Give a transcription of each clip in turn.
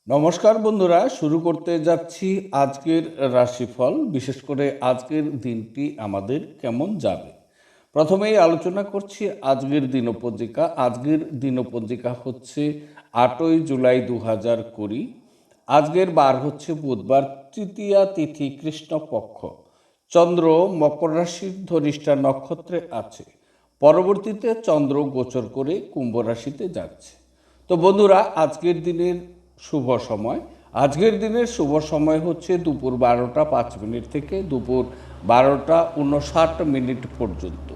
নমস্কার বন্ধুরা, শুরু করতে যাচ্ছি আজকের রাশিফল। বিশেষ করে আজকের দিনটি আমাদের কেমন যাবে। প্রথমেই আলোচনা করছি আজকের দিনপঞ্জিকা। আজকের দিনপঞ্জিকা হচ্ছে 8ই জুলাই 2020। আজকের বার হচ্ছে বুধবার, তৃতীয়া তিথি কৃষ্ণপক্ষ। চন্দ্র মকর রাশির ধনিষ্ঠা নক্ষত্রে আছে। পরবর্তীতে চন্দ্র গোচর করে কুম্ভ রাশিতে যাচ্ছে। তো বন্ধুরা, আজকের দিনের শুভ সময় হচ্ছে দুপুর 12টা 5 মিনিট থেকে দুপুর 12টা 59 মিনিট পর্যন্ত।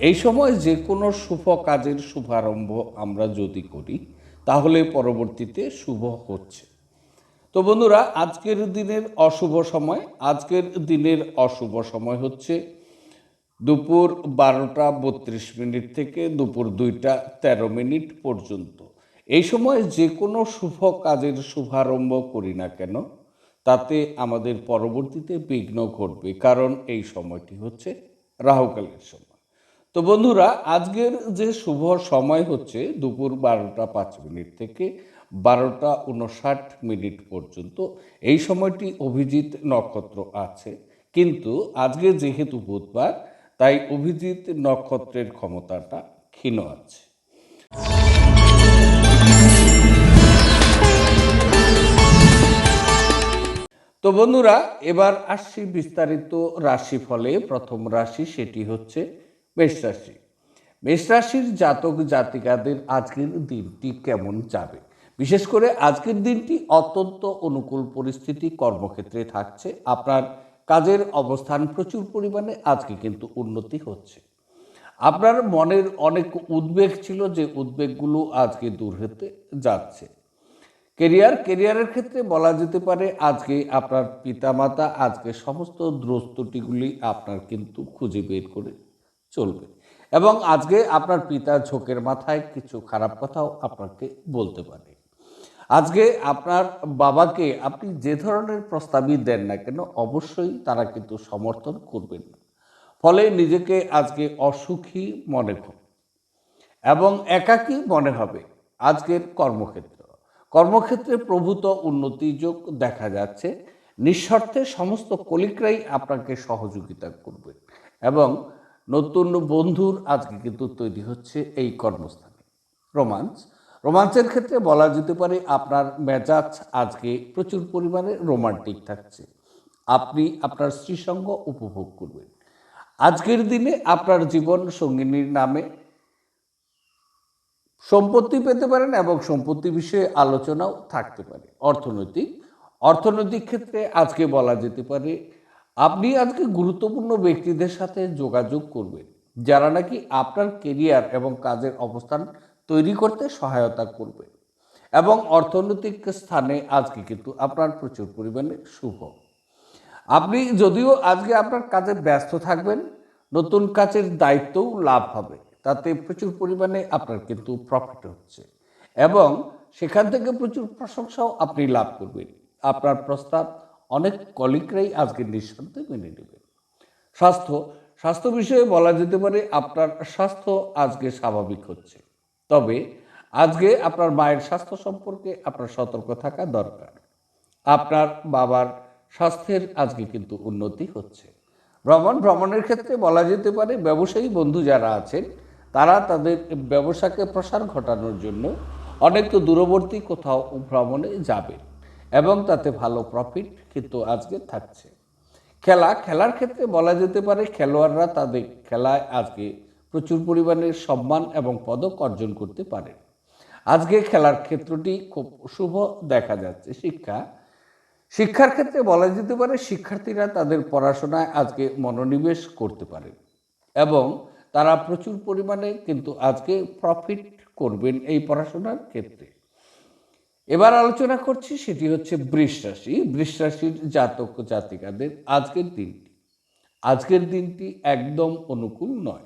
এই সময় যে কোনো শুভ কাজের শুভারম্ভ আমরা যদি করি তাহলে পরবর্তীতে শুভ হচ্ছে। তো বন্ধুরা, আজকের দিনের অশুভ সময় হচ্ছে দুপুর 12টা 32 মিনিট থেকে দুপুর 2টা 13 মিনিট পর্যন্ত। এই সময় যে কোনো শুভ কাজের শুভারম্ভ করি না কেন তাতে আমাদের পরবর্তীতে বিঘ্ন ঘটবে, কারণ এই সময়টি হচ্ছে রাহুকালের সময়। তো বন্ধুরা, আজকের যে শুভ সময় হচ্ছে দুপুর 12টা 5 মিনিট থেকে 12টা 59 মিনিট পর্যন্ত। এই সময়টি অভিজিৎ নক্ষত্র আছে, কিন্তু আজকে যেহেতু বুধবার তাই অভিজিৎ নক্ষত্রের ক্ষমতাটা ক্ষীণ আছে। তো বন্ধুরা, এবার আসছি বিস্তারিত রাশিফলে। প্রথম রাশি সেটি হচ্ছে মেষ রাশি। মেষ রাশির জাতক জাতিকাদের আজকের দিনটি কেমন যাবে। বিশেষ করে আজকের দিনটি অত্যন্ত অনুকূল পরিস্থিতি কর্মক্ষেত্রে থাকছে। আপনার কাজের অবস্থান প্রচুর পরিমাণে আজকে কিন্তু উন্নতি হচ্ছে। আপনার মনের অনেক উদ্বেগ ছিল, যে উদ্বেগগুলো আজকে দূর হতে যাচ্ছে। কেরিয়ারের ক্ষেত্রে বলা যেতে পারে আজকে আপনার পিতামাতা আজকে সমস্ত দোষ ত্রুটিগুলি আপনার কিন্তু খুঁজে বের করে চলবে, এবং আজকে আপনার পিতা ঝোঁকের মাথায় কিছু খারাপ কথাও আপনাকে বলতে পারে। আজকে আপনার বাবাকে আপনি যে ধরনের প্রস্তাবই দেন না কেন, অবশ্যই তারা কিন্তু সমর্থন করবেন না। ফলে নিজেকে আজকে অসুখী মনে হবে এবং একাকী মনে হবে। আজকের কর্মক্ষেত্রে প্রভূত উন্নতি যোগ দেখা যাচ্ছে। নিঃস্বার্থে সমস্ত কলিগরাই আপনাকে সহযোগিতা করবে, এবং নতুন বন্ধুর আজকে কিন্তু তৈরি হচ্ছে এই কর্মস্থানে। রোমান্সের ক্ষেত্রে বলা যেতে পারে আপনার মেজাজ আজকে প্রচুর পরিমাণে রোমান্টিক থাকছে। আপনি আপনার স্ত্রীসঙ্গ উপভোগ করবেন। আজকের দিনে আপনার জীবন সঙ্গিনীর নামে সম্পত্তি পেতে পারেন, এবং সম্পত্তি বিষয়ে আলোচনাও থাকতে পারে। অর্থনৈতিক ক্ষেত্রে আজকে বলা যেতে পারে আপনি আজকে গুরুত্বপূর্ণ ব্যক্তিদের সাথে যোগাযোগ করবেন, যারা নাকি আপনার কেরিয়ার এবং কাজের অবস্থান তৈরি করতে সহায়তা করবে, এবং অর্থনৈতিক স্থানে আজকে কিন্তু আপনার প্রচুর পরিমাণে শুভ। আপনি যদিও আজকে আপনার কাজে ব্যস্ত থাকবেন, নতুন কাজের দায়িত্বও লাভ হবে, তাতে প্রচুর পরিমাণে আপনার কিন্তু প্রফিট হচ্ছে, এবং সেখান থেকে প্রচুর প্রশংসাও আপনি লাভ করবেন। আপনার প্রস্তাব অনেক কলিগরাই আজকে নিঃসন্দেহে মেনে নেবেন। স্বাস্থ্য বিষয়ে বলা যেতে পারে আপনার স্বাস্থ্য আজকে স্বাভাবিক হচ্ছে, তবে আজকে আপনার মায়ের স্বাস্থ্য সম্পর্কে আপনার সতর্ক থাকা দরকার। আপনার বাবার স্বাস্থ্যের আজকে কিন্তু উন্নতি হচ্ছে। ভ্রমণের ক্ষেত্রে বলা যেতে পারে ব্যবসায়ী বন্ধু যারা আছেন তারা তাদের ব্যবসাকে প্রসার ঘটানোর জন্য অনেক দূরবর্তী কোথাও ভ্রমণে যাবেন, এবং তাতে ভালো প্রফিট কিন্তু আজকে থাকছে। খেলার ক্ষেত্রে বলা যেতে পারে খেলোয়াড়রা তাদের খেলায় আজকে প্রচুর পরিমাণে সম্মান এবং পদক অর্জন করতে পারে। আজকে খেলার ক্ষেত্রটি খুব শুভ দেখা যাচ্ছে। শিক্ষার ক্ষেত্রে বলা যেতে পারে শিক্ষার্থীরা তাদের পড়াশোনায় আজকে মনোনিবেশ করতে পারে, এবং তারা প্রচুর পরিমাণে কিন্তু আজকে প্রফিট করবেন এই পড়াশোনার ক্ষেত্রে। এবার আলোচনা করছি সেটি হচ্ছে বৃষ রাশির জাতক জাতিকাদের আজকের দিনটি একদম অনুকূল নয়।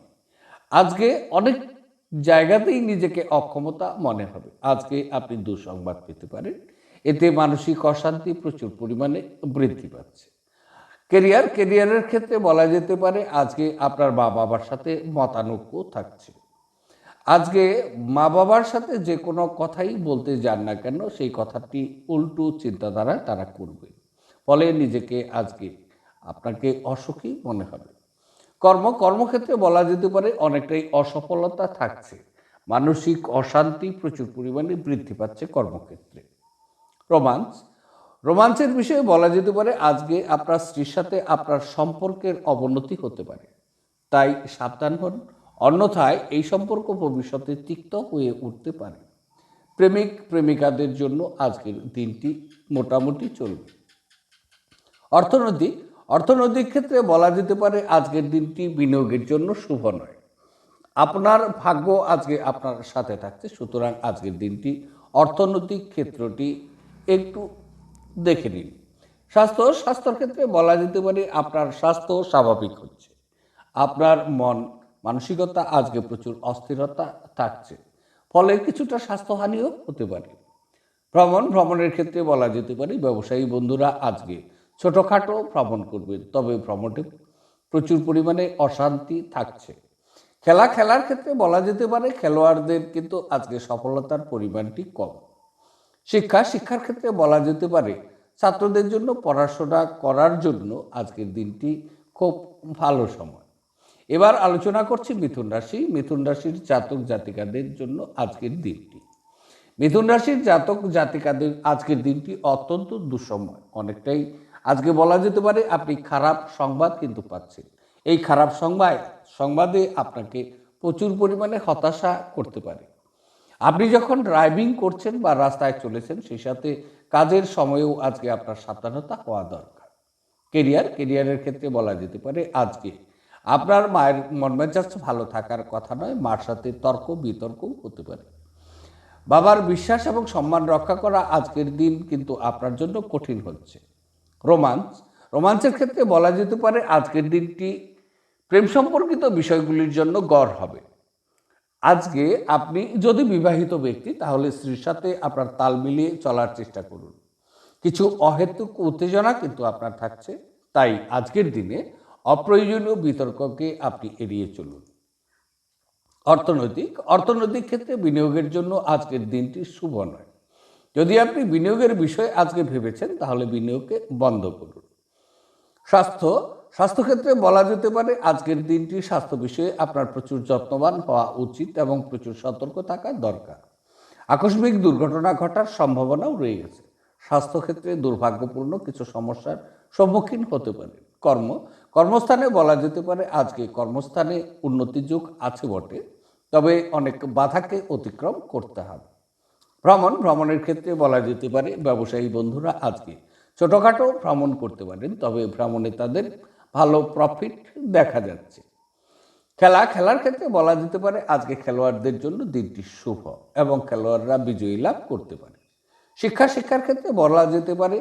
আজকে অনেক জায়গাতেই নিজেকে অক্ষমতা মনে হবে। আজকে আপনি দুঃসংবাদ পেতে পারেন, এতে মানসিক অশান্তি প্রচুর পরিমাণে বৃদ্ধি পাচ্ছে। কেরিয়ারের ক্ষেত্রে বলা যেতে পারে আজকে আপনার মা বাবার সাথে মতানৈক্য থাকছে। আজকে মা বাবার সাথে যে কোনো কথাই বলতে যান না কেন, সেই কথাটি উল্টো চিন্তাধারা তারা করবে, ফলে নিজেকে আজকে আপনাকে অসুখী মনে হবে। কর্মক্ষেত্রে বলা যেতে পারে অনেকটাই অসফলতা থাকছে, মানসিক অশান্তি প্রচুর পরিমাণে বৃদ্ধি পাচ্ছে কর্মক্ষেত্রে। রোমান্স রোমান্সের বিষয়ে বলা যেতে পারে আজকে আপনার স্ত্রীর সাথে আপনার সম্পর্কের অবনতি হতে পারে, তাই সাবধান হন, অন্যথায় এই সম্পর্ক ভবিষ্যতে তিক্ত হয়ে উঠতে পারে। প্রেমিকাদের জন্য আজকের দিনটি মোটামুটি চলবে। অর্থনৈতিক ক্ষেত্রে বলা যেতে পারে আজকের দিনটি বিনিয়োগের জন্য শুভ নয়। আপনার ভাগ্য আজকে আপনার সাথে থাকছে, সুতরাং আজকের দিনটি অর্থনৈতিক ক্ষেত্রটি একটু দেখে নিন। স্বাস্থ্যর ক্ষেত্রে বলা যেতে পারে আপনার স্বাস্থ্য স্বাভাবিক হচ্ছে। আপনার মানসিকতা আজকে প্রচুর অস্থিরতা থাকছে, ফলে কিছুটা স্বাস্থ্যহানিও হতে পারে। ভ্রমণের ক্ষেত্রে বলা যেতে পারে ব্যবসায়ী বন্ধুরা আজকে ছোটোখাটো ভ্রমণ করবেন, তবে ভ্রমণে প্রচুর পরিমাণে অশান্তি থাকছে। খেলার ক্ষেত্রে বলা যেতে পারে খেলোয়াড়দের কিন্তু আজকে সফলতার পরিমাণটি কম। শিক্ষার ক্ষেত্রে বলা যেতে পারে ছাত্রদের জন্য পড়াশোনা করার জন্য আজকের দিনটি খুব ভালো সময়। এবার আলোচনা করছি মিথুন রাশির জাতক জাতিকাদের জন্য আজকের দিনটি। মিথুন রাশির জাতক জাতিকাদের আজকের দিনটি অত্যন্ত দুঃসময়, অনেকটাই আজকে বলা যেতে পারে আপনি খারাপ সংবাদ কিন্তু পাচ্ছেন। এই খারাপ সংবাদে আপনাকে প্রচুর পরিমাণে হতাশা করতে পারে। আপনি যখন ড্রাইভিং করছেন বা রাস্তায় চলেছেন, সেই সাথে কাজের সময়েও আজকে আপনার সাবধানতা হওয়া দরকার। কেরিয়ারের ক্ষেত্রে বলা যেতে পারে আজকে আপনার মায়ের মন মেজাজ ভালো থাকার কথা নয়, মার সাথে তর্ক বিতর্কও হতে পারে। বাবার বিশ্বাস এবং সম্মান রক্ষা করা আজকের দিন কিন্তু আপনার জন্য কঠিন হচ্ছে। রোমান্সের ক্ষেত্রে বলা যেতে পারে আজকের দিনটি প্রেম সম্পর্কিত বিষয়গুলির জন্য গড় হবে। আজকে আপনি যদি বিবাহিত ব্যক্তি, তাহলে স্ত্রীর সাথে আপনার তাল মিলিয়ে চলার চেষ্টা করুন। কিছু অহেতুক উত্তেজনা কিন্তু আপনার থাকছে, তাই আজকের দিনে অপ্রয়োজনীয় বিতর্ককে আপনি এড়িয়ে চলুন। অর্থনৈতিক ক্ষেত্রে বিনিয়োগের জন্য আজকের দিনটি শুভ নয়। যদি আপনি বিনিয়োগের বিষয়ে আজকে ভেবেছেন, তাহলে বিনিয়োগকে বন্ধ করুন। স্বাস্থ্যক্ষেত্রে বলা যেতে পারে আজকের দিনটি স্বাস্থ্য বিষয়ে আপনার প্রচুর যত্নবান হওয়া উচিত এবং প্রচুর সতর্ক থাকা দরকার। আকস্মিক দুর্ঘটনা ঘটার সম্ভাবনাও রয়ে গেছে। স্বাস্থ্যক্ষেত্রে দুর্ভাগ্যপূর্ণ কিছু সমস্যার সম্মুখীন হতে পারে। কর্মস্থানে বলা যেতে পারে আজকে কর্মস্থানে উন্নতির যোগ আছে বটে, তবে অনেক বাধাকে অতিক্রম করতে হবে। ভ্রমণের ক্ষেত্রে বলা যেতে পারে ব্যবসায়ী বন্ধুরা আজকে ছোটোখাটো ভ্রমণ করতে পারেন, তবে ভ্রমণে তাদের ভালো প্রফিট দেখা যাচ্ছে। খেলার ক্ষেত্রে বলা যেতে পারে আজকে খেলোয়াড়দের জন্য দিনটি শুভ এবং খেলোয়াড়রা বিজয়ী লাভ করতে পারে। শিক্ষার ক্ষেত্রে বলা যেতে পারে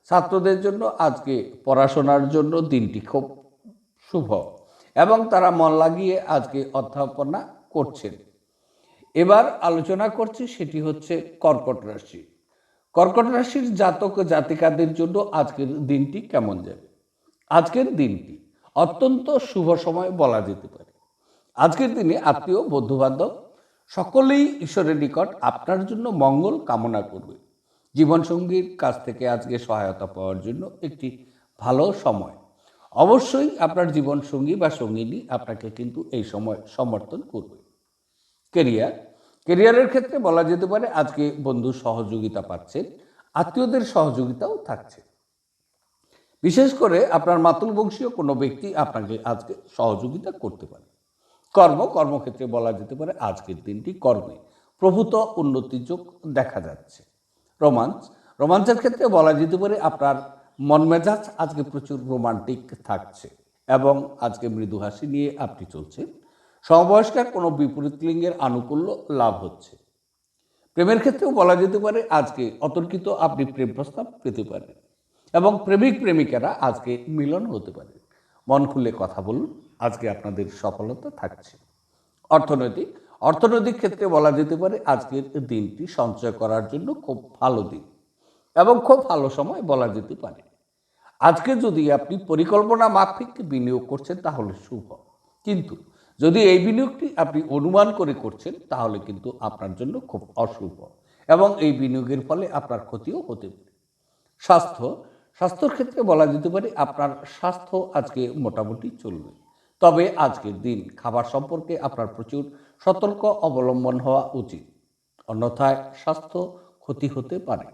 ছাত্রদের জন্য আজকে পড়াশোনার জন্য দিনটি খুব শুভ এবং তারা মন লাগিয়ে আজকে অধ্যাপনা করছেন। এবার আলোচনা করছি, সেটি হচ্ছে কর্কট রাশির জাতক জাতিকাদের জন্য আজকের দিনটি কেমন যাবে। আজকের দিনটি অত্যন্ত শুভ সময় বলা যেতে পারে। আজকের দিনে আত্মীয় বন্ধুবান্ধব সকলেই ঈশ্বরের নিকট আপনার জন্য মঙ্গল কামনা করবে। জীবনসঙ্গীর কাছ থেকে আজকে সহায়তা পাওয়ার জন্য একটি ভালো সময়। অবশ্যই আপনার জীবনসঙ্গী বা সঙ্গিনী আপনাকে কিন্তু এই সময় সমর্থন করবে। কেরিয়ারের ক্ষেত্রে বলা যেতে পারে আজকে বন্ধুর সহযোগিতা পাচ্ছেন, আত্মীয়দের সহযোগিতাও থাকছে। বিশেষ করে আপনার মাতুল বংশীয় কোনো ব্যক্তি আপনাকে আজকে সহযোগিতা করতে পারে। কর্মক্ষেত্রে বলা যেতে পারে আজকের দিনটি কর্মে প্রভূত উন্নতির যোগ দেখা যাচ্ছে। রোমান্সের ক্ষেত্রে বলা যেতে পারে আপনার মন মেজাজ আজকে প্রচুর রোমান্টিক থাকছে এবং আজকে মৃদু হাসি নিয়ে আপনি চলছেন। সমবয়স্কার কোনো বিপরীত লিঙ্গের আনুকূল্য লাভ হচ্ছে। প্রেমের ক্ষেত্রেও বলা যেতে পারে আজকে অতর্কিত আপনি প্রেম প্রস্তাব পেতে পারেন এবং প্রেমিকারা আজকে মিলন হতে পারে। মন খুলে কথা বলুন, আজকে আপনাদের সফলতা থাকছে। অর্থনৈতিক ক্ষেত্রে বলা যেতে পারে আজকের দিনটি সঞ্চয় করার জন্য খুব ভালো দিন এবং খুব ভালো সময় বলা যেতে পারে। আজকে যদি আপনি পরিকল্পনা মাফিক বিনিয়োগ করছেন, তাহলে শুভ, কিন্তু যদি এই বিনিয়োগটি আপনি অনুমান করে করছেন তাহলে কিন্তু আপনার জন্য খুব অশুভ এবং এই বিনিয়োগের ফলে আপনার ক্ষতিও হতে পারে। স্বাস্থ্যর ক্ষেত্রে বলা যেতে পারে আপনার স্বাস্থ্য আজকে মোটামুটি চলবে। তবে আজকের দিন খাবার সম্পর্কে আপনার প্রচুর সতর্ক অবলম্বন হওয়া উচিত, অন্যথায় স্বাস্থ্য ক্ষতি হতে পারে।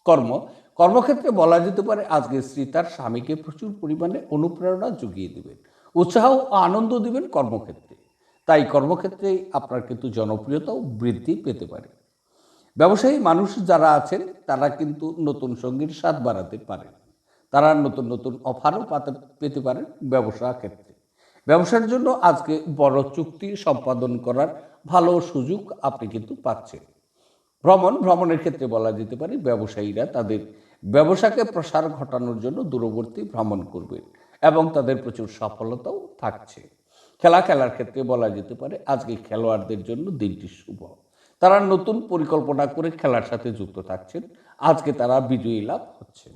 কর্ম কর্মক্ষেত্রে বলা যেতে পারে আজকে স্ত্রী তার স্বামীকে প্রচুর পরিমাণে অনুপ্রেরণা জুগিয়ে দেবেন, উৎসাহ ও আনন্দ দিবেন কর্মক্ষেত্রে। তাই কর্মক্ষেত্রে আপনার কিন্তু জনপ্রিয়তাও বৃদ্ধি পেতে পারে। ব্যবসায়ী মানুষ যারা আছেন তারা কিন্তু নতুন সঙ্গীর স্বাদ বাড়াতে পারেন। তারা নতুন নতুন অফারও পেতে পারেন ব্যবসা ক্ষেত্রে। ব্যবসার জন্য আজকে বড় চুক্তি সম্পাদন করার ভালো সুযোগ আপনি কিন্তু পাচ্ছেন। ভ্রমণের ক্ষেত্রে বলা যেতে পারে ব্যবসায়ীরা তাদের ব্যবসাকে প্রসার ঘটানোর জন্য দূরবর্তী ভ্রমণ করবেন এবং তাদের প্রচুর সফলতাও থাকছে। খেলার ক্ষেত্রে বলা যেতে পারে আজকে খেলোয়াড়দের জন্য দিনটি শুভ। তারা নতুন পরিকল্পনা করে খেলার সাথে যুক্ত থাকছেন। আজকে তারা বিজয়ী লাভ হচ্ছে।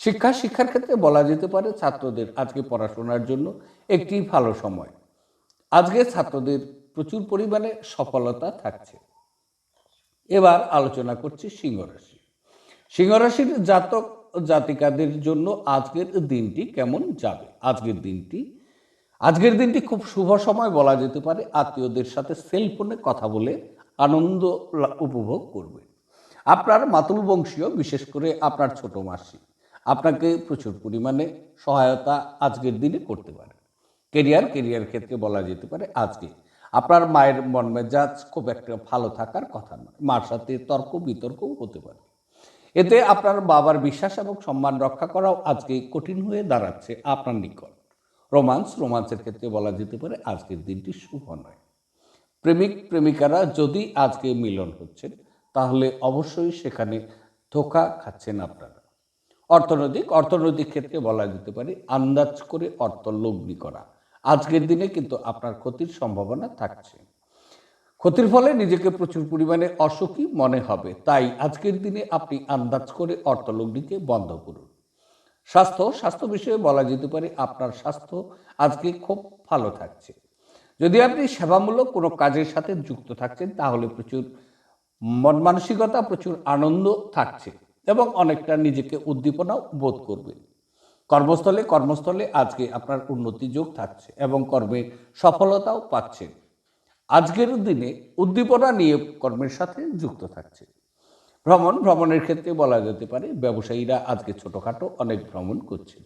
শিক্ষার ক্ষেত্রে বলা যেতে পারে ছাত্রদের আজকে পড়াশোনার জন্য একটি ভালো সময়। আজকে ছাত্রদের প্রচুর পরিমাণে সফলতা থাকছে। এবার আলোচনা করছি সিংহ রাশি। সিংহ রাশির জাতক জাতিকাদের জন্য আজকের দিনটি কেমন যাবে? আজকের দিনটি খুব শুভ সময় বলা যেতে পারে। আত্মীয়দের সাথে সেলফোনে কথা বলে আনন্দ উপভোগ করবে। আপনার মাতুল বংশীয়, বিশেষ করে আপনার ছোট মাসি আপনাকে প্রচুর পরিমাণে সহায়তা আজকের দিনে করতে পারে। কেরিয়ার ক্ষেত্রে বলা যেতে পারে আজকে আপনার মায়ের মন মেজাজ খুব একটা ভালো থাকার কথা নয়। মার সাথে তর্ক বিতর্কও হতে পারে। এতে আপনার বাবার বিশ্বাস এবং সম্মান রক্ষা করাও আজকে কঠিন হয়ে দাঁড়াচ্ছে আপনার নিকট। রোমান্সের ক্ষেত্রে বলা যেতে পারে আজকের দিনটি শুভ নয়। প্রেমিকারা যদি আজকে মিলন হচ্ছেন তাহলে অবশ্যই সেখানে ধোঁকা খাচ্ছেন আপনারা। অর্থনৈতিক ক্ষেত্রে বলা যেতে পারে আন্দাজ করে অর্থ লগ্নি করা আজকের দিনে কিন্তু আপনার ক্ষতির সম্ভাবনা থাকছে। ক্ষতির ফলে নিজেকে প্রচুর পরিমাণে অসুখী মনে হবে। তাই আজকের দিনে আপনি আন্দাজ করে অর্থলগ্নিকে বন্ধ করুন। স্বাস্থ্য বিষয়ে বলা যেতে পারে আপনার স্বাস্থ্য আজকে খুব ভালো থাকছে। যদি আপনি সেবামূলক কোনো কাজের সাথে যুক্ত থাকছেন তাহলে প্রচুর মন মানসিকতা, প্রচুর আনন্দ থাকছে এবং অনেকটা নিজেকে উদ্দীপনাও বোধ করবে। কর্মস্থলে আজকে আপনার উন্নতি যোগ থাকছে এবং কর্মে সফলতাও পাচ্ছেন। আজকের দিনে উদ্দীপনা নিয়ে কর্মের সাথে যুক্ত থাকছে। ভ্রমণের ক্ষেত্রে বলা যেতে পারে ব্যবসায়ীরা আজকে ছোটখাটো অনেক ভ্রমণ করছেন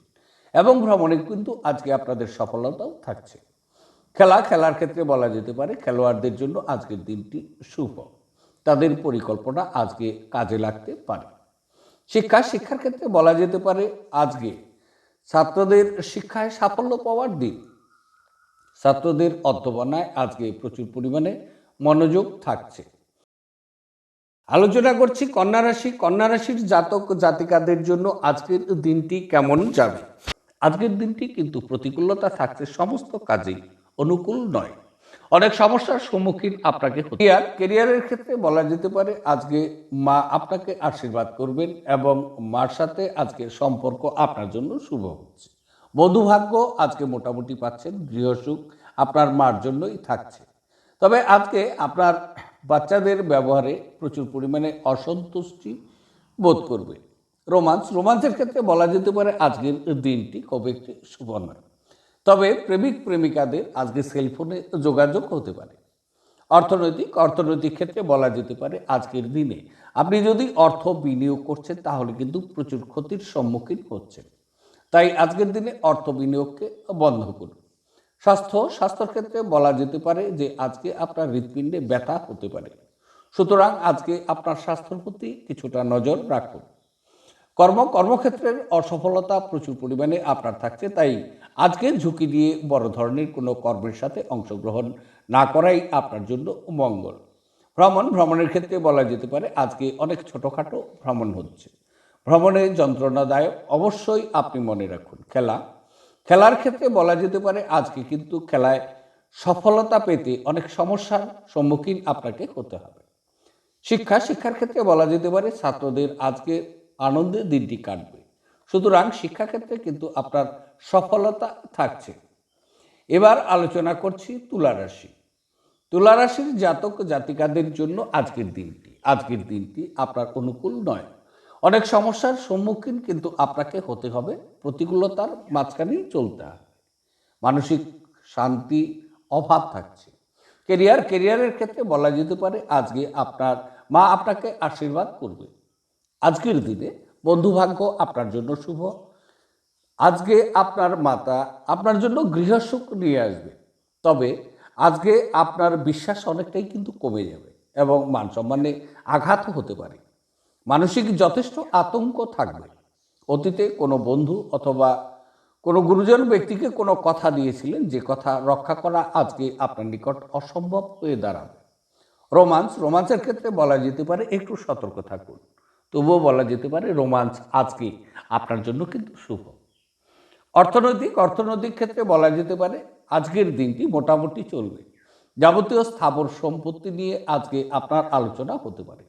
এবং ভ্রমণে কিন্তু আজকে আপনাদের সফলতাও থাকছে। খেলার ক্ষেত্রে বলা যেতে পারে খেলোয়াড়দের জন্য আজকের দিনটি শুভ। তাদের পরিকল্পনা আজকে কাজে লাগতে পারে। শিক্ষার ক্ষেত্রে বলা যেতে পারে আজকে ছাত্রদের শিক্ষায় সাফল্য পাওয়ার দিন। ছাত্রদের অধ্যবনায় আজকে প্রচুর পরিমাণে মনোযোগ থাকছে। আলোচনা করছি কন্যা রাশির জাতক জাতিকাদের জন্য আজকের দিনটি কেমন যাবে। আজকের দিনটি কিন্তু প্রতিকূলতা থাকছে, সমস্ত কাজেই অনুকূল নয়। অনেক সমস্যার সম্মুখীন আপনাকে হতে। কেরিয়ারের ক্ষেত্রে বলা যেতে পারে আজকে মা আপনাকে আশীর্বাদ করবেন এবং মার সাথে আজকে সম্পর্ক আপনার জন্য শুভ হচ্ছে। বধূভাগ্য আজকে মোটামুটি পাচ্ছেন। গৃহসুখ আপনার মার জন্যই থাকছে। তবে আজকে আপনার বাচ্চাদের ব্যবহারে প্রচুর পরিমাণে অসন্তুষ্টি বোধ করবে। রোমান্সের ক্ষেত্রে বলা যেতে পারে আজকের দিনটি খুব একটি শুভ নয়। তবে প্রেমিকাদের আজকে সেলফোনে যোগাযোগ হতে পারে। অর্থনৈতিক ক্ষেত্রে বলা যেতে পারে আজকের দিনে আপনি যদি অর্থ বিনিয়োগ করছেন তাহলে কিন্তু প্রচুর ক্ষতির সম্মুখীন হচ্ছেন। তাই আজকের দিনে অর্থ বিনিয়োগকে বন্ধ করুন। স্বাস্থ্যের ক্ষেত্রে বলা যেতে পারে যে আজকে আপনার হৃৎপিণ্ডে ব্যথা হতে পারে। সুতরাং আজকে আপনার স্বাস্থ্যের প্রতি কিছুটা নজর রাখুন। কর্মক্ষেত্রের অসফলতা প্রচুর পরিমাণে আপনার থাকছে। তাই আজকে ঝুঁকি দিয়ে বড় ধরনের কোনো কর্মের সাথে অংশগ্রহণ না করাই আপনার জন্য মঙ্গল। ভ্রমণের ক্ষেত্রে বলা যেতে পারে আজকে অনেক ছোটোখাটো ভ্রমণ হচ্ছে। ভ্রমণে যন্ত্রণাদায়ক অবশ্যই আপনি মনে রাখুন। খেলার ক্ষেত্রে বলা যেতে পারে আজকে কিন্তু খেলায় সফলতা পেতে অনেক সমস্যার সম্মুখীন আপনাকে হতে হবে। শিক্ষার ক্ষেত্রে বলা যেতে পারে ছাত্রদের আজকে আনন্দের দিনটি কাটবে। সুতরাং শিক্ষাক্ষেত্রে কিন্তু আপনার সফলতা থাকছে। এবার আলোচনা করছি তুলা রাশি। তুলা রাশির জাতক জাতিকাদের জন্য আজকের দিনটি আপনার অনুকূল নয়। অনেক সমস্যার সম্মুখীন কিন্তু আপনাকে হতে হবে, প্রতিকূলতার মাঝখানেই চলতে হবে। মানসিক শান্তি অভাব থাকছে। কেরিয়ারের ক্ষেত্রে বলা যেতে পারে আজকে আপনার মা আপনাকে আশীর্বাদ করবে। আজকের দিনে বন্ধুভাগ্য আপনার জন্য শুভ। আজকে আপনার মাতা আপনার জন্য গৃহসুখ নিয়ে আসবে। তবে আজকে আপনার বিশ্বাস অনেকটাই কিন্তু কমে যাবে এবং মান সম্মানে আঘাতও হতে পারে। মানসিক যথেষ্ট আতঙ্ক থাকবে। অতীতে কোনো বন্ধু অথবা কোনো গুরুজন ব্যক্তিকে কোনো কথা দিয়েছিলেন, যে কথা রক্ষা করা আজকে আপনার নিকট অসম্ভব হয়ে দাঁড়াবে। রোমান্সের ক্ষেত্রে বলা যেতে পারে একটু সতর্ক থাকুন। তবুও বলা যেতে পারে রোমান্স আজকে আপনার জন্য কিন্তু শুভ। অর্থনৈতিক ক্ষেত্রে বলা যেতে পারে আজকের দিনটি মোটামুটি চলবে। যাবতীয় স্থাবর সম্পত্তি নিয়ে আজকে আপনার আলোচনা হতে পারে।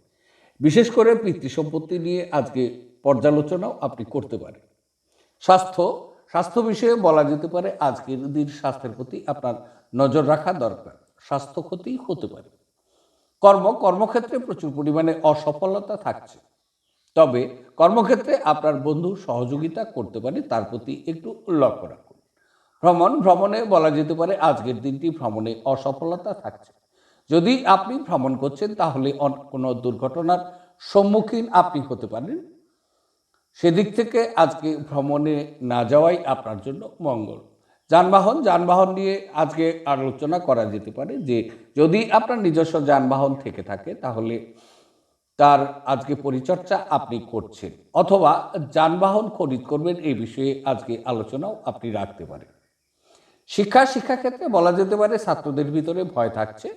বিশেষ করে পিতৃ সম্পত্তি নিয়ে আজকে পর্যালোচনাও আপনি করতে পারেন। স্বাস্থ্য বিষয়ে বলা যেতে পারে আজকের দিন স্বাস্থ্যের প্রতি আপনার নজর রাখা দরকার। স্বাস্থ্য ক্ষতি হতে পারে। কর্মক্ষেত্রে প্রচুর পরিমাণে অসফলতা থাকছে। তবে কর্মক্ষেত্রে আপনার বন্ধু সহযোগিতা করতে পারে, তার প্রতি একটু লক্ষ্য রাখুন। ভ্রমণে বলা যেতে পারে আজকের দিনটি ভ্রমণে অসফলতা থাকছে। যদি আপনি ভ্রমণ করছেন তাহলে কোনো দুর্ঘটনার সম্মুখীন আপনি হতে পারেন। সেদিক থেকে আজকে ভ্রমণে না যাওয়াই আপনার জন্য মঙ্গল। যানবাহন নিয়ে আজকে আলোচনা করা যেতে পারে যে যদি আপনার নিজস্ব যানবাহন থেকে থাকে তাহলে তার আজকে পরিচর্যা আপনি করছেন, অথবা যানবাহন খরিদ করবেন, এই বিষয়ে আজকে আলোচনাও আপনি রাখতে পারেন। শিক্ষাক্ষেত্রে বলা যেতে পারে ছাত্রদের ভিতরে ভয় থাকছে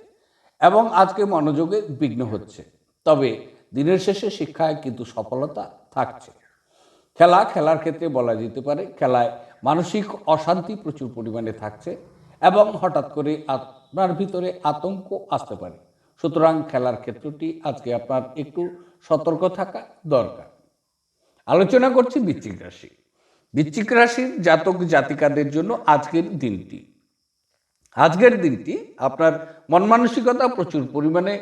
এবং আজকে মনোযোগে বিঘ্ন হচ্ছে। তবে দিনের শেষে শিক্ষায় কিন্তু সফলতা থাকছে। খেলার ক্ষেত্রে বলা যেতে পারে খেলায় মানসিক অশান্তি প্রচুর পরিমাণে থাকছে এবং হঠাৎ করে আপনার ভিতরে আতঙ্ক আসতে পারে। সুতরাং খেলার ক্ষেত্রটি আজকে আপনার একটু সতর্ক থাকা দরকার। আলোচনা করছি বৃশ্চিক রাশির জাতক জাতিকাদের জন্য আজকের দিনটি আপনার মন মানসিকতা প্রচুর পরিমাণে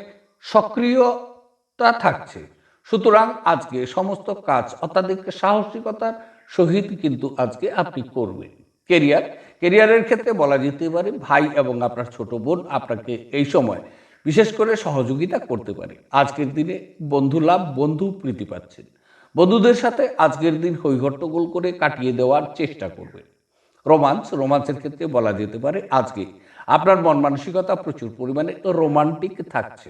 সক্রিয়তা থাকছে। সুতরাং আজকে সমস্ত কাজ অত্যাধিক সাহসিকতার সহিত কিন্তু আজকে আপনি করবেন। কেরিয়ারের ক্ষেত্রে বলা যেতে পারে ভাই এবং আপনার ছোট বোন আপনাকে এই সময় বিশেষ করে সহযোগিতা করতে পারে। আজকের দিনে বন্ধু প্রীতি পাচ্ছেন। বন্ধুদের সাথে আজকের দিন হৈহট্টগোল করে কাটিয়ে দেওয়ার চেষ্টা করবেন। রোমান্সের ক্ষেত্রে বলা যেতে পারে আজকে আপনার মন মানসিকতা প্রচুর পরিমাণে রোমান্টিক থাকছে।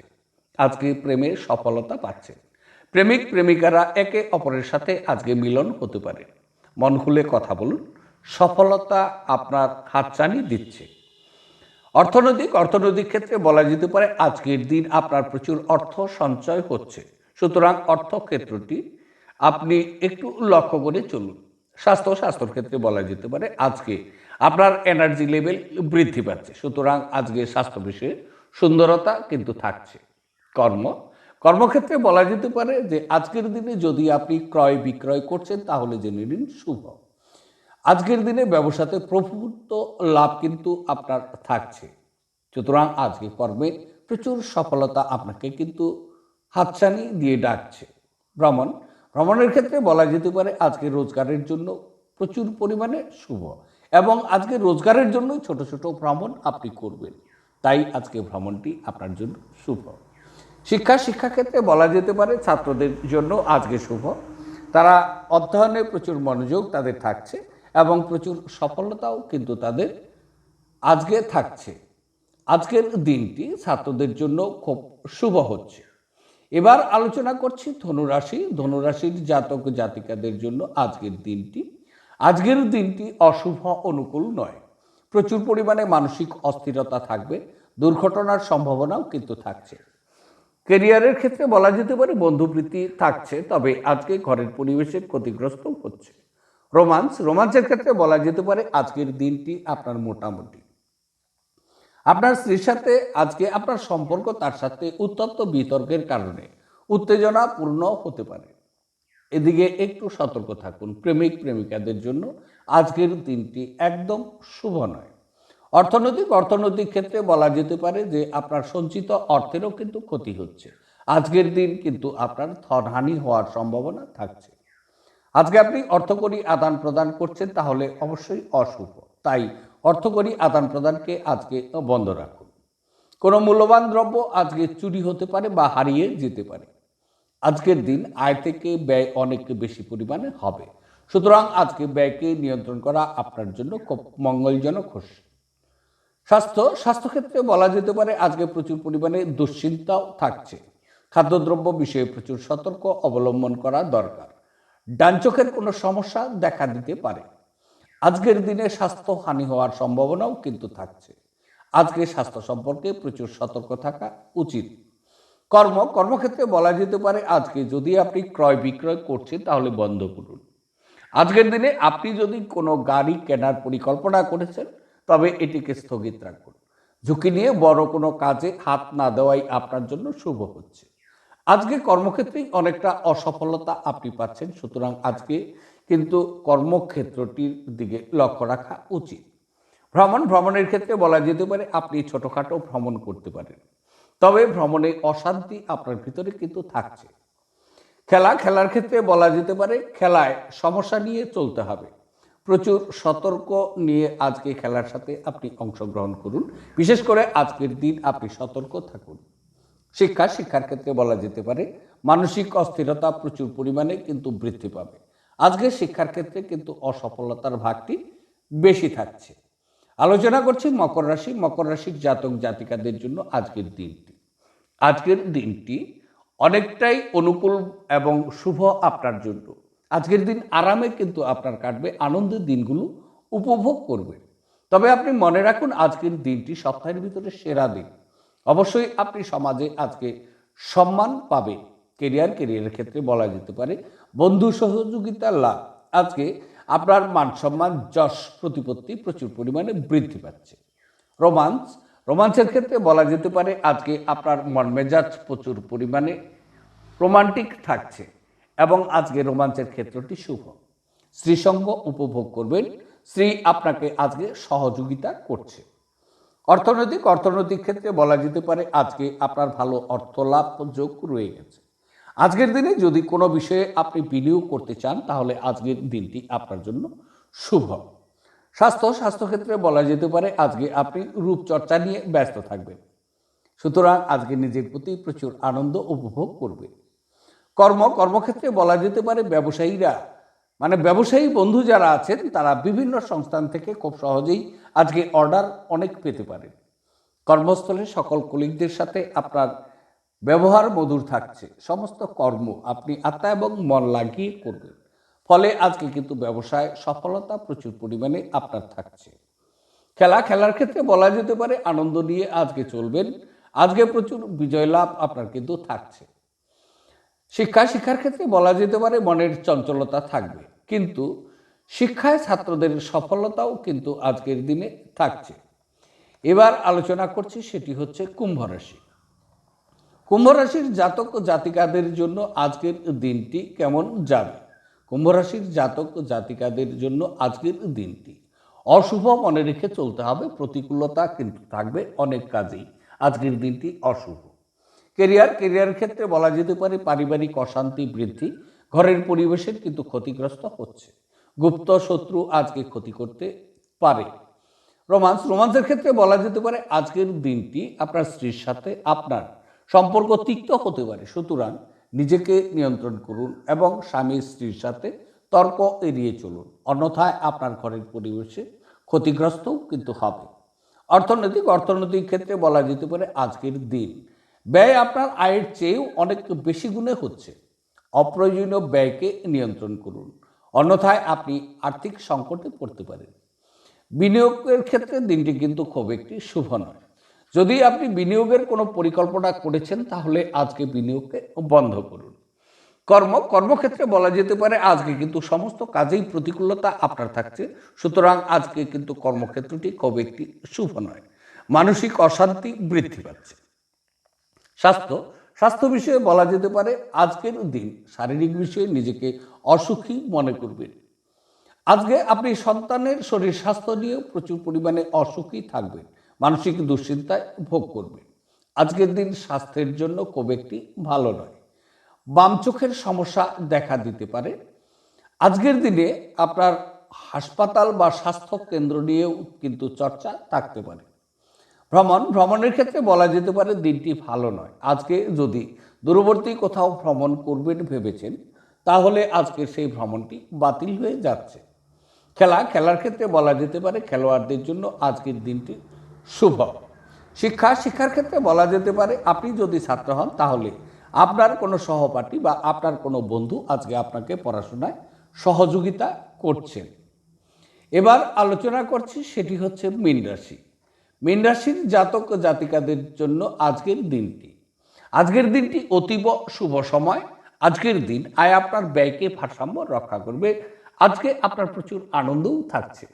আজকে প্রেমে সফলতা পাচ্ছে। প্রেমিকারা একে অপরের সাথে আজকে মিলন হতে পারে। মন খুলে কথা বলুন, সফলতা আপনার হাতছানি দিচ্ছে। অর্থনৈতিক ক্ষেত্রে বলা যেতে পারে আজকের দিন আপনার প্রচুর অর্থ সঞ্চয় হচ্ছে। সুতরাং অর্থক্ষেত্রটি আপনি একটু লক্ষ্য করে চলুন। স্বাস্থ্যর ক্ষেত্রে বলা যেতে পারে আজকে আপনার এনার্জি লেভেল বৃদ্ধি পাচ্ছে। সুতরাং আজকে স্বাস্থ্য বিষয়ে সুন্দরতা কিন্তু থাকছে। কর্মক্ষেত্রে বলা যেতে পারে যে আজকের দিনে যদি আপনি ক্রয় বিক্রয় করছেন তাহলে জেনে নিন শুভ। আজকের দিনে ব্যবসাতে প্রভূত লাভ কিন্তু আপনার থাকছে। সুতরাং আজকে কর্মে প্রচুর সফলতা আপনাকে কিন্তু হাতছানি দিয়ে ডাকছে। ভ্রমণের ক্ষেত্রে বলা যেতে পারে আজকে রোজগারের জন্য প্রচুর পরিমাণে শুভ এবং আজকে রোজগারের জন্য ছোট ছোট ভ্রমণ আপনি করবেন। তাই আজকে ভ্রমণটি আপনার জন্য শুভ। শিক্ষাক্ষেত্রে বলা যেতে পারে ছাত্রদের জন্য আজকে শুভ। তারা অধ্যয়নে প্রচুর মনোযোগ তাদের থাকছে এবং প্রচুর সফলতাও কিন্তু তাদের আজকে থাকছে। আজকের দিনটি ছাত্রদের জন্য খুব শুভ হচ্ছে। এবার আলোচনা করছি ধনুরাশির জাতক জাতিকাদের জন্য আজকের দিনটি অশুভ অনুকূল নয়। প্রচুর পরিমাণে মানসিক অস্থিরতা থাকবে, দুর্ঘটনার সম্ভাবনাও কিন্তু থাকছে। কেরিয়ারের ক্ষেত্রে বলা যেতে পারে বন্ধুপ্রীতি থাকছে, তবে আজকে ঘরের পরিবেশের ক্ষতিগ্রস্ত হচ্ছে। রোমান্সের ক্ষেত্রে বলা যেতে পারে আজকের দিনটি আপনার মোটামুটি। আপনার স্ত্রীর সাথে আজকে আপনার সম্পর্ক তার সাথে উত্তপ্ত বিতর্কের কারণে উত্তেজনাপূর্ণ হতে পারে। এদিকে একটু সতর্ক থাকুন। প্রেমিকাদের জন্য আজকের দিনটি একদম শুভ নয়। অর্থনৈতিক ক্ষেত্রে বলা যেতে পারে যে আপনার সঞ্চিত অর্থেরও কিন্তু ক্ষতি হচ্ছে। আজকের দিন কিন্তু আপনার ধনহানি হওয়ার সম্ভাবনা থাকছে। আজকে আপনি অর্থকড়ি আদান প্রদান করছেন, তাহলে অবশ্যই অশুভ। তাই অর্থকড়ি আদান প্রদানকে আজকে বন্ধ রাখুন। কোনো মূল্যবান দ্রব্য আজকে চুরি হতে পারে বা হারিয়ে যেতে পারে। আজকের দিন আয় থেকে ব্যয় অনেক বেশি পরিমাণে হবে, সুতরাং আজকে ব্যয়কে নিয়ন্ত্রণ করা আপনার জন্য খুব মঙ্গলজনক হচ্ছে। স্বাস্থ্যক্ষেত্রে বলা যেতে পারে আজকে প্রচুর পরিমাণে দুশ্চিন্তাও থাকছে। খাদ্যদ্রব্য বিষয়ে প্রচুর সতর্ক অবলম্বন করা দরকার। ডান চোখের কোনো সমস্যা দেখা দিতে পারে। আজকের দিনে স্বাস্থ্য হানি হওয়ার সম্ভাবনাও কিন্তু থাকছে। আজকে স্বাস্থ্য সম্পর্কে প্রচুর সতর্ক থাকা উচিত। কর্মক্ষেত্রে বলা যেতে পারে আজকে যদি আপনি ক্রয় বিক্রয় করছেন তাহলে বন্ধ করুন। আজকের দিনে আপনি যদি কোনো গাড়ি কেনার পরিকল্পনা করেছেন তবে এটিকে স্থগিত রাখুন। ঝুঁকি নিয়ে বড় কোনো কাজে হাত না দেওয়াই আপনার জন্য শুভ হচ্ছে। আজকে কর্মক্ষেত্রেই অনেকটা অসফলতা আপনি পাচ্ছেন, সুতরাং আজকে কিন্তু কর্মক্ষেত্রটির দিকে লক্ষ্য রাখা উচিত। ভ্রমণের ক্ষেত্রে বলা যেতে পারে আপনি ছোটখাটো ভ্রমণ করতে পারেন, তবে ভ্রমণে অশান্তি আপনার ভিতরে কিন্তু থাকছে। খেলার ক্ষেত্রে বলা যেতে পারে খেলায় সমস্যা নিয়ে চলতে হবে। প্রচুর সতর্ক নিয়ে আজকে খেলার সাথে আপনি অংশগ্রহণ করুন। বিশেষ করে আজকের দিন আপনি সতর্ক থাকুন। শিক্ষার ক্ষেত্রে বলা যেতে পারে মানসিক অস্থিরতা প্রচুর পরিমাণে কিন্তু বৃদ্ধি পাবে। আজকে শিক্ষার ক্ষেত্রে কিন্তু অসফলতার ভাগটি বেশি থাকছে। আলোচনা করছি মকর রাশির জাতক জাতিকাদের জন্য আজকের দিনটি অনেকটাই অনুকূল এবং শুভ আপনার জন্য। আজকের দিন আরামে কিন্তু আপনার কাটবে, আনন্দের দিনগুলো উপভোগ করবে। তবে আপনি মনে রাখুন আজকের দিনটি সপ্তাহের ভিতরে সেরা দিন। অবশ্যই আপনি সমাজে আজকে সম্মান পাবেন। কেরিয়ারের ক্ষেত্রে বলা যেতে পারে বন্ধু সহযোগিতার লাভ। আজকে আপনার মান সম্মান যশ প্রতিপত্তি প্রচুর পরিমাণে বৃদ্ধি পাচ্ছে। রোমান্সের ক্ষেত্রে বলা যেতে পারে আজকে আপনার মন মেজাজ প্রচুর পরিমাণে রোমান্টিক থাকছে এবং আজকে রোমান্সের ক্ষেত্রটি শুভ। স্ত্রীসঙ্গ উপভোগ করবেন। স্ত্রী আপনাকে আজকে সহযোগিতা করছে। অর্থনৈতিক ক্ষেত্রে বলা যেতে পারে আজকে আপনার ভালো অর্থ লাভ যোগ রয়ে গেছে। আজকের দিনে যদি কোনো বিষয়ে আপনি বিনিয়োগ করতে চান তাহলে আজকের দিনটি আপনার জন্য শুভ। স্বাস্থ্যক্ষেত্রে বলা যেতে পারে আজকে আপনি রূপচর্চা নিয়ে ব্যস্ত থাকবেন, সুতরাং আজকে নিজের প্রতি প্রচুর আনন্দ উপভোগ করবে। কর্মক্ষেত্রে বলা যেতে পারে ব্যবসায়ী বন্ধু যারা আছেন তারা বিভিন্ন সংস্থান থেকে খুব সহজেই আজকে অর্ডার অনেক পেতে পারেন। কর্মস্থলে সকল কলিগদের সাথে আপনার ব্যবহার মধুর থাকছে। সমস্ত কর্ম আপনি আত্মা এবং মন লাগিয়ে করবেন, ফলে আজকে কিন্তু ব্যবসায় সফলতা প্রচুর পরিমাণে আপনার থাকছে। খেলার ক্ষেত্রে বলা যেতে পারে আনন্দ নিয়ে আজকে চলবেন। আজকে প্রচুর বিজয় লাভ আপনার কিন্তু থাকছে। শিক্ষার ক্ষেত্রে বলা যেতে পারে মনের চঞ্চলতা থাকবে, কিন্তু শিক্ষায় ছাত্রদের সফলতাও কিন্তু আজকের দিনে থাকছে। এবার আলোচনা করছি, সেটি হচ্ছে কুম্ভ রাশির জাতক জাতিকাদের জন্য আজকের দিনটি কেমন যাবে। কুম্ভ রাশির জাতক জাতিকাদের জন্য আজকের দিনটি অশুভ মনে রেখে চলতে হবে। প্রতিকূলতা কিন্তু থাকবে অনেক কাজেই। আজকের দিনটি অশুভ। কেরিয়ারের ক্ষেত্রে বলা যেতে পারে পারিবারিক অশান্তি বৃদ্ধি, ঘরের পরিবেশের কিন্তু ক্ষতিগ্রস্ত হচ্ছে। গুপ্ত শত্রু আজকে ক্ষতি করতে পারে। রোমান্সের ক্ষেত্রে বলা যেতে পারে আজকের দিনটি আপনার স্ত্রীর সাথে আপনার সম্পর্ক তিক্ত হতে পারে, সুতরাং নিজেকে নিয়ন্ত্রণ করুন এবং স্বামী স্ত্রীর সাথে তর্ক এড়িয়ে চলুন, অন্যথায় আপনার ঘরের পরিবেশে ক্ষতিগ্রস্তও কিন্তু হবে। অর্থনৈতিক ক্ষেত্রে বলা যেতে পারে আজকের দিন ব্যয় আপনার আয়ের চেয়েও অনেক বেশি গুণে হচ্ছে। অপ্রয়োজনীয় ব্যয়কে নিয়ন্ত্রণ করুন, অন্যথায় আপনি আর্থিক সংকটে পড়তে পারেন। বিনিয়োগের ক্ষেত্রে দিনটি কিন্তু খুব একটি শুভ নয়। যদি আপনি বিনিয়োগের কোনো পরিকল্পনা করেছেন তাহলে আজকে বিনিয়োগকে বন্ধ করুন। কর্মক্ষেত্রে বলা যেতে পারে আজকে কিন্তু সমস্ত কাজেই প্রতিকূলতা আপনার থাকছে, সুতরাং আজকে কিন্তু কর্মক্ষেত্রটি খুব একটি শুভ নয়। মানসিক অশান্তি বৃদ্ধি পাচ্ছে। স্বাস্থ্য বিষয়ে বলা যেতে পারে আজকের দিন শারীরিক বিষয়ে নিজেকে অসুখী মনে করবেন। আজকে আপনি সন্তানের শরীর স্বাস্থ্য নিয়ে প্রচুর পরিমাণে অসুখী থাকবেন, মানসিক দুশ্চিন্তায় ভোগ করবেন। আজকের দিন স্বাস্থ্যের জন্য খুব একটি ভালো নয়। বাম চোখের সমস্যা দেখা দিতে পারে। আজকের দিনে আপনার হাসপাতাল বা স্বাস্থ্য কেন্দ্র নিয়েও কিন্তু চর্চা থাকতে পারে। ভ্রমণের ক্ষেত্রে বলা যেতে পারে দিনটি ভালো নয়। আজকে যদি দূরবর্তী কোথাও ভ্রমণ করবেন ভেবেছেন, তাহলে আজকের সেই ভ্রমণটি বাতিল হয়ে যাচ্ছে। খেলার ক্ষেত্রে বলা যেতে পারে খেলোয়াড়দের জন্য আজকের দিনটি শুভ। শিক্ষার ক্ষেত্রে বলা যেতে পারে আপনি যদি ছাত্র হন, তাহলে আপনার কোনো সহপাঠী বা আপনার কোনো বন্ধু আজকে আপনাকে পড়াশোনায় সহযোগিতা করছেন। এবার আলোচনা করছি, সেটি হচ্ছে মীন রাশি। মীন রাশির জাতক জাতিকাদের জন্য আজকের দিনটি অতীব শুভ সময়। আজকের দিন আয় আপনার ব্যয়কে ভারসাম্য রক্ষা করবে। আজকে আপনার প্রচুর আনন্দও থাকছে।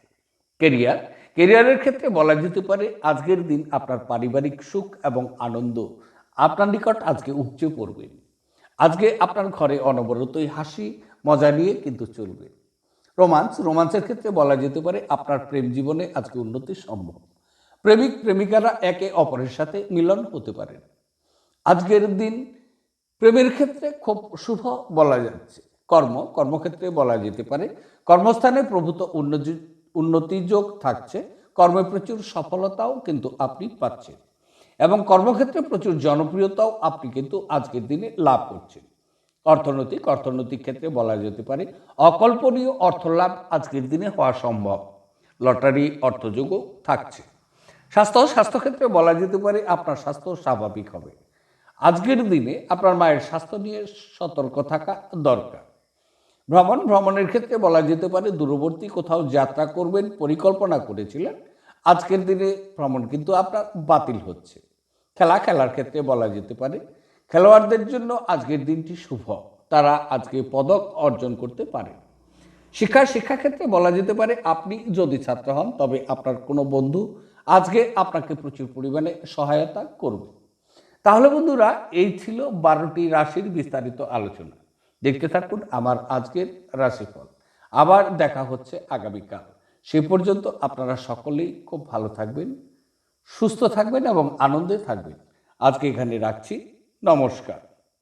কেরিয়ারের ক্ষেত্রে বলা যেতে পারে আজকের দিন আপনার পারিবারিক সুখ এবং আনন্দ আপনার নিকট আজকে উপচে পড়বে। আজকে আপনার ঘরে অনবরতই হাসি মজা নিয়ে কিন্তু চলবে। রোমান্সের ক্ষেত্রে বলা যেতে পারে আপনার প্রেম জীবনে আজকে উন্নতি সম্ভব। প্রেমিকারা একে অপরের সাথে মিলন হতে পারেন। আজকের দিন প্রেমের ক্ষেত্রে খুব শুভ বলা যাচ্ছে। কর্মক্ষেত্রে বলা যেতে পারে কর্মস্থানে প্রভূত উন্নতি যোগ থাকছে। কর্মে প্রচুর সফলতাও কিন্তু আপনি পাচ্ছেন এবং কর্মক্ষেত্রে প্রচুর জনপ্রিয়তাও আপনি কিন্তু আজকের দিনে লাভ করছেন। অর্থনৈতিক ক্ষেত্রে বলা যেতে পারে অকল্পনীয় অর্থ লাভ আজকের দিনে হওয়া সম্ভব। লটারি অর্থযোগও থাকছে। স্বাস্থ্যক্ষেত্রে বলা যেতে পারে আপনার স্বাস্থ্য স্বাভাবিক হবে। আজকের দিনে আপনার মায়ের স্বাস্থ্য নিয়ে সতর্ক থাকা দরকার। ভ্রমণের ক্ষেত্রে বলা যেতে পারে দূরবর্তী কোথাও যাত্রা করবেন পরিকল্পনা করেছিলেন, আজকের দিনে ভ্রমণ কিন্তু আপনার বাতিল হচ্ছে। খেলার ক্ষেত্রে বলা যেতে পারে খেলোয়াড়দের জন্য আজকের দিনটি শুভ। তারা আজকে পদক অর্জন করতে পারে। শিক্ষাক্ষেত্রে বলা যেতে পারে আপনি যদি ছাত্র হন, তবে আপনার কোনো বন্ধু আজকে আপনাকে প্রচুর পরিমাণে সহায়তা করবে। তাহলে বন্ধুরা, এই ছিল 12টি রাশির বিস্তারিত আলোচনা। দেখতে থাকুন আমার আজকের রাশিফল। আবার দেখা হচ্ছে আগামীকাল। সে পর্যন্ত আপনারা সকলেই খুব ভালো থাকবেন, সুস্থ থাকবেন এবং আনন্দে থাকবেন। আজকে এখানে রাখছি। নমস্কার।